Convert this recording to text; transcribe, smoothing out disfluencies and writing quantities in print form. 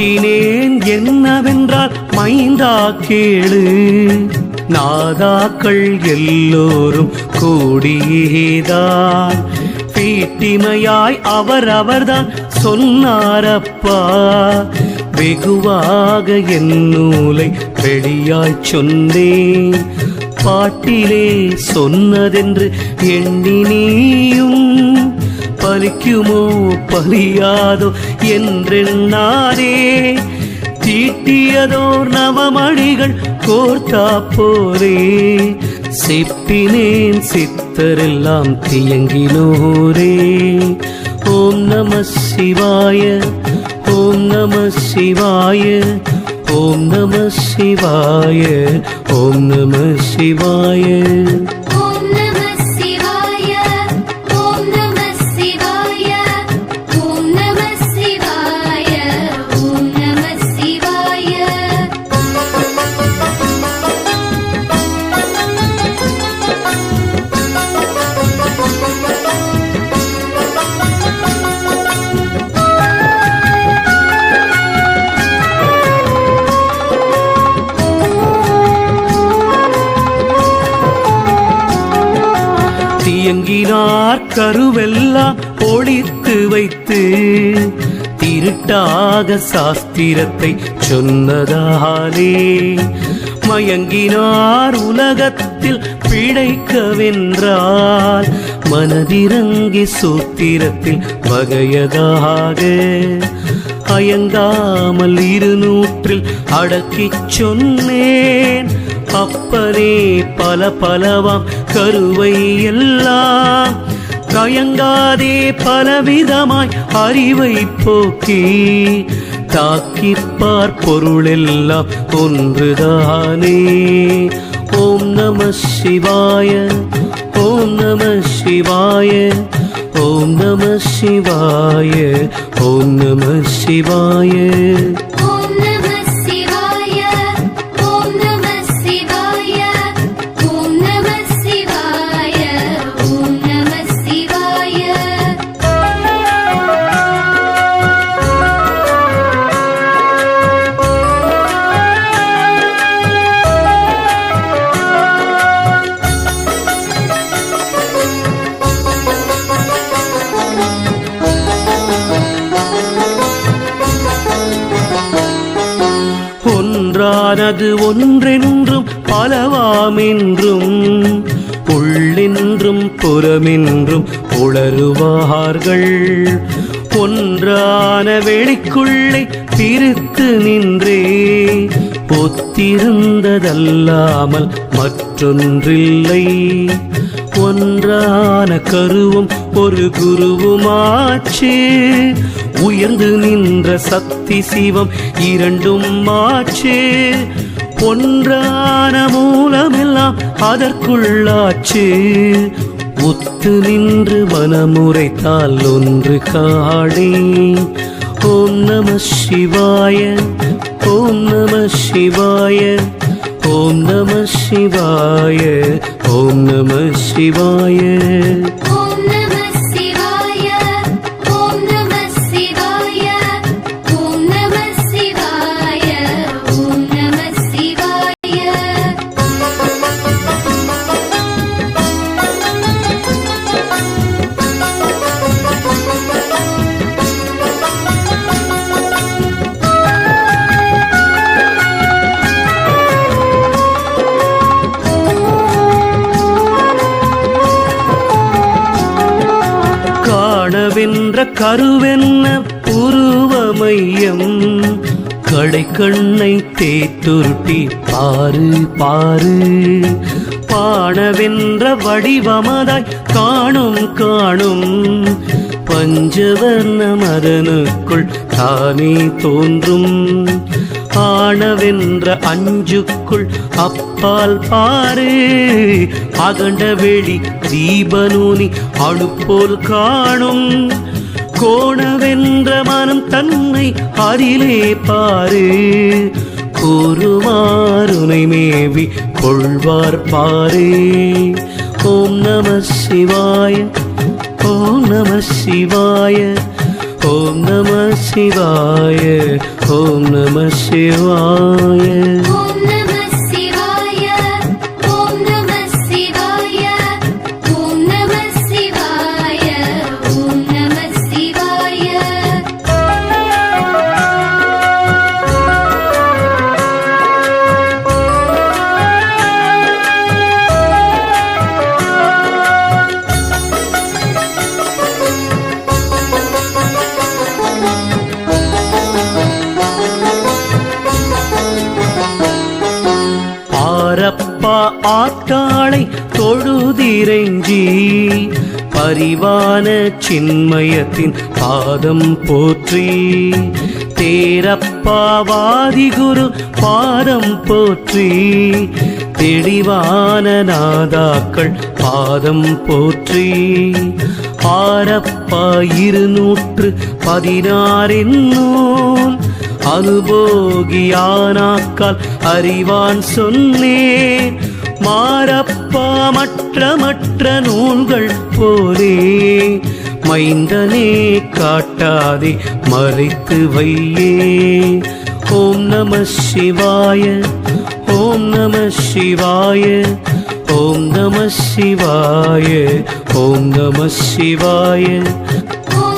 காட்டினேன் என்னவென்றால் மைந்தா கேளு. நாதாக்கள் எல்லோரும் கூடியேதான் பீட்டிமையாய் அவர்தான் சொன்னாரப்பா. வெகுவாக என் நூலை வெளியாய் சொன்னேன், பாட்டிலே சொன்னதென்று எண்ணினியும் பலிக்குமோ பலியாதோ என்றெண்ணாதே. தீட்டியதோர் நவமணிகள் கோர்த்தா போரே, செப்பினேன் சித்தரெல்லாம் தியங்கினோரே. ஓம் நம சிவாய, ஓம் நம சிவாய, ஓம் நம சிவாய, ஓம் நம சிவாய. தியங்கினார் கருவெல்லாம் ஒளித்து வைத்து, திருட்டாக சாஸ்திரத்தை சொன்னதாலே மயங்கினார் உலகத்தில் பிழைக்கவென்றால். மனதிறங்கி சூத்திரத்தில் வகையதாக அயங்காமல் 200 அடக்கிச் சொன்னேன். அப்பனே பல பலவாம் கருவை எல்லாம் தயங்காதே பலவிதமாய் அறிவை போக்கி, தாக்கிப்பார் பொருளெல்லாம் ஒன்றுதானே. ஓம் நம சிவாய, ஓம் நம சிவாய, ஓம் நம சிவாய, ஓம் நம சிவாய. ஒன்றானது ஒன்றென்றும் பலவாமென்றும், உள்ளென்றும் புறமென்றும் உளறுவார்கள். ஒன்றான வெளிக்குள்ளே பிரித்து நின்றே, ஒத்திருந்ததல்லாமல் மற்றொன்றில்லை. ஒன்றான கருவும் ஒரு குருவுமாச்சு, உயர்ந்து நின்ற சக்தி சிவம் 2ம் ஆச்சு. ஒன்றான மூலமெல்லாம் அதற்குள்ளாச்சு, ஒத்து நின்று மனமுறைத்தால் ஒன்று காணே. ஓம் நம சிவாய, ஓம் நம சிவாய, ஓம் நம சிவாய, ஓம் நம சிவாய. வென்ற கருவென்ன புருவமையம், கடை கண்ணை தேத்துருட்டி பாரு பாரு. பாணவென்ற வடிவமதாய் காணும் காணும், பஞ்சவர்ண மதனுக்குள் தானே தோன்றும். ஆணவென்ற 5க்குள் அப்பால் பாரு, அகண்ட வெளி தீபனூனி அணுப்போல் காணும். கோணவென்ற மனம் தன்னை அதிலே பாரு, கூறுமாறுனை மேவி கொள்வார் பாரு. ஓம் நம சிவாய, ஓம் நம சிவாய, ஓம் நம சிவாய, ஓம் நம சிவாய. ஓம் நம சிவாய. ஓம் நம சிவாய. ஓம் நம சிவாய. ஓம் நம சிவாய. ஆரப்பா ஆத்தாளை தொழுதிரைஞ்சி பரிவான சின்மயத்தின் பாதம் போற்றி. தேரப்பா வாதிகுரு பாதம் போற்றி. தெளிவான நாதாக்கள் பாதம் போற்றி. ஆரப்பா 216 நூல் அனுபோகியானாக்கால் அறிவான் சொன்னேன். மாரப்பா மற்ற நூல்கள் போலே மைந்தனே காட்டாதே மறைத்து வையே. ஓம் நம சிவாய. ஓம் நம சிவாய. ஓம் நம சிவாய. ஓம் நம சிவாய. ஓம்